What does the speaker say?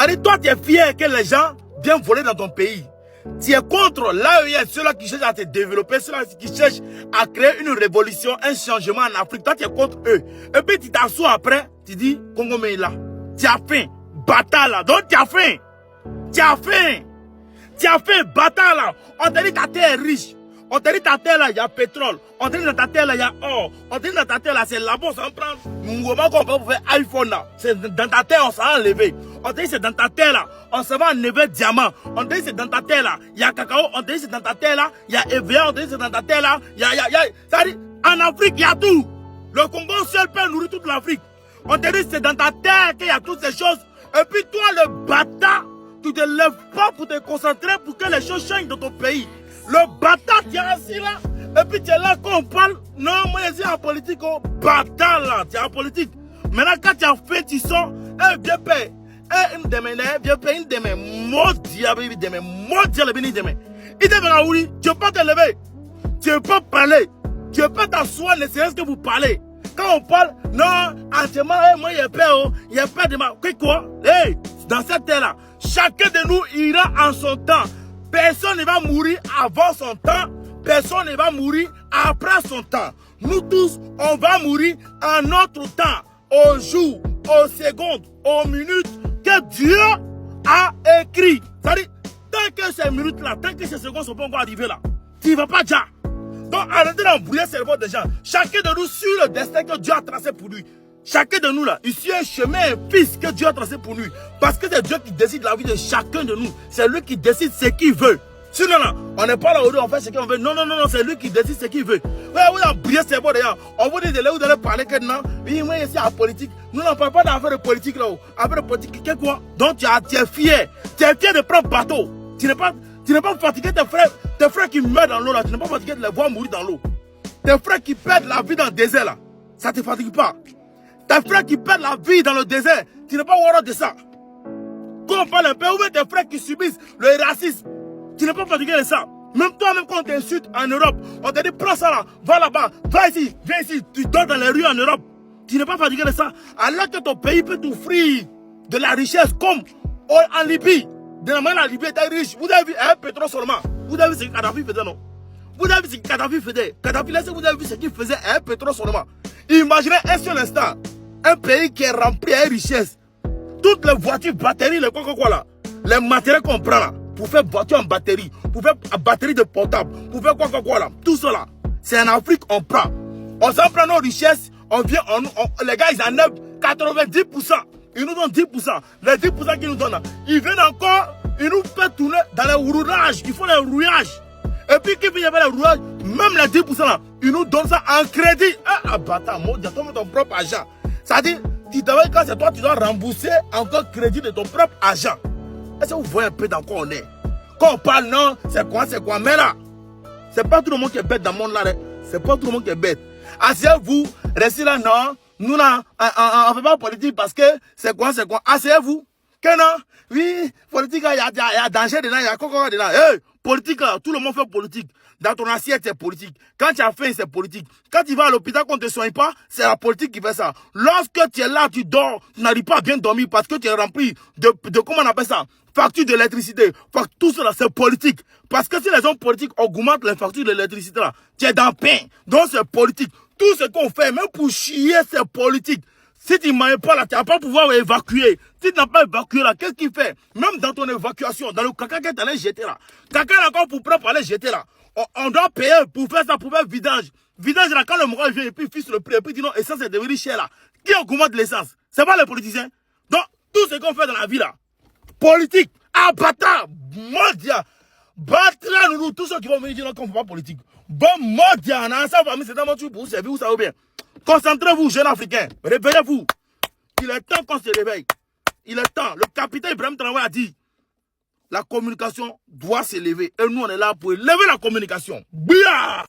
Ça dit, toi, tu es fier que les gens viennent voler dans ton pays. Tu es contre l'AES, ceux-là qui cherchent à te développer, ceux-là qui cherchent à créer une révolution, un changement en Afrique. Toi, tu es contre eux. Et puis, tu t'assois après, tu dis, Congo là. Tu as faim. Bâtard là. Donc, tu as faim. Tu as faim. Tu as faim, bâtard là. On te dit ta terre est riche. On te dit ta terre là, il y a pétrole. On te dit dans ta terre là, il y a or. On te dit dans ta terre là, c'est là-bas, on s'en prend. Nous qu'on peut pour faire iPhone là. C'est dans ta terre, on s'en a enlevé. On te dit c'est dans ta terre là, on se va enlever diamant. On te dit c'est dans ta terre là, il y a cacao. On te dit c'est dans ta terre là, il y a EVA. On te dit c'est dans ta terre là, il y a. Ça dit, en Afrique, il y a tout. Le Congo seul peut nourrir toute l'Afrique. On te dit c'est dans ta terre qu'il y a toutes ces choses. Et puis toi, le bâtard, tu ne te lèves pas pour te concentrer pour que les choses changent dans ton pays. Le bâtard, tu es assis là. Et puis tu es là quand on parle. Non, moi je suis en politique. Oh, bâtard là, tu es en politique. Maintenant, quand tu as fait, tu sors. Eh, viens payer. Eh, une demain, viens payer une demain. Maudit, baby, demain. Maudit, le béni demain. Il te verra où? Tu ne peux pas te lever. Tu ne peux pas parler. Tu ne peux pas t'asseoir, ne serait-ce que vous parlez. Quand on parle, non, actuellement, moi, il y a peur. Il y a peur de ma. Quoi? Hey, dans cette terre-là, chacun de nous ira en son temps. Personne ne va mourir avant son temps. Personne ne va mourir après son temps. Nous tous, on va mourir en notre temps. Au jour, aux secondes, aux minutes que Dieu a écrit. C'est-à-dire, tant que ces minutes-là, tant que ces secondes ne sont pas encore arrivées là, tu ne vas pas déjà. Donc arrêtez d'embrouiller le cerveau des gens. Chacun de nous suit le destin que Dieu a tracé pour lui. Chacun de nous là, il suit un chemin, un fils que Dieu a tracé pour lui. Parce que c'est Dieu qui décide la vie de chacun de nous. C'est lui qui décide ce qu'il veut. Sinon là, on n'est pas là aujourd'hui, on fait ce qu'on veut. Non, non, non, non, c'est lui qui décide ce qu'il veut. Ouais, vous embrouillez le cerveau des gens. On vous dit de là, vous allez parler que non. Oui, moi ici en politique. Nous n'en parlons pas d'affaires de politique là-haut. Affaires de politique, qu'est-ce quoi? Donc tu es fier. Tu es fier de prendre bateau. Tu n'es pas fatigué tes frères qui meurent dans l'eau là. Tu n'es pas fatigué de les voir mourir dans l'eau. Tes frères qui perdent la vie dans le désert là. Ça ne te fatigue pas. Tes frères qui perdent la vie dans le désert. Tu n'es pas au de ça. Quand on parle un peu, ou même tes frères qui subissent le racisme. Tu n'es pas fatigué de ça. Même toi-même quand on t'insulte en Europe, on te dit prends ça là, va là-bas, va ici, viens ici. Tu dors dans les rues en Europe. Tu n'es pas fatigué de ça. Alors que ton pays peut t'offrir de la richesse comme en Libye. Dernièrement, la Libye était riche. Vous avez vu un pétrole seulement. Vous avez vu ce que Kadhafi faisait, non? Vous avez vu ce que Kadhafi faisait. Kadhafi, là, vous avez vu ce qu'il faisait un pétrole seulement. Imaginez un seul instant. Un pays qui est rempli de richesse. Toutes les voitures, batteries, les quoi là. Les matériaux qu'on prend là. Pour faire voiture en batterie. Pour faire batterie de portable. Pour faire quoi là. Tout cela. C'est en Afrique, on prend. On s'en prend nos richesses. On vient, les gars, ils enlèvent 90%. Ils nous donnent 10%. Les 10% qu'ils nous donnent là. Ils viennent encore. Ils nous font tourner dans les roulages. Ils font les rouillages. Et puis, qui vient faire les rouages, même les 10% là, ils nous donnent ça en crédit. Ah, bâtard, tu as ton propre argent. Ça dit, tu devais, quand c'est toi, tu dois rembourser encore crédit de ton propre argent. Est-ce que vous voyez un peu dans quoi on est? Quand on parle, non, c'est quoi? Mais là, c'est pas tout le monde qui est bête dans le monde là. C'est pas tout le monde qui est bête. Asseyez-vous, restez là, non. Nous là, on ne fait pas politique parce que c'est quoi? Asseyez-vous. Que non? Oui, politique, il y a danger dedans, il y a quoi dedans. Hey, politique là, tout le monde fait politique. Dans ton assiette, c'est politique. Quand tu as faim, c'est politique. Quand tu vas à l'hôpital, qu'on ne te soigne pas, c'est la politique qui fait ça. Lorsque tu es là, tu dors, tu n'arrives pas à bien dormir parce que tu es rempli de comment on appelle ça? Facture d'électricité. Tout cela, c'est politique. Parce que si les hommes politiques augmentent les factures d'électricité là, tu es dans le pain. Donc c'est politique. Tout ce qu'on fait, même pour chier, c'est politique. Si tu ne manges pas là, tu n'as pas pouvoir évacuer. Si tu n'as pas évacué là, qu'est-ce qu'il fait? Même dans ton évacuation, dans le caca que tu allais jeter là. Caca encore pour prendre pour aller jeter là. On doit payer pour faire ça, pour faire vidange. Vidange là, quand le moral vient et puis fixe le prix, et puis dit non, essence est devenu cher là. Qui augmente l'essence? C'est pas les politiciens. Donc, tout ce qu'on fait dans la vie là, politique, bâtard, mondial, battra nous, tous ceux qui vont venir dire qu'on ne fait pas politique. Bon, mondial, on a ça, c'est un motif pour vous servir, vous savez bien. Concentrez-vous, jeunes Africains. Réveillez-vous. Il est temps qu'on se réveille. Il est temps. Le capitaine Ibrahim Traoré a dit, la communication doit s'élever. Et nous, on est là pour élever la communication. Bia!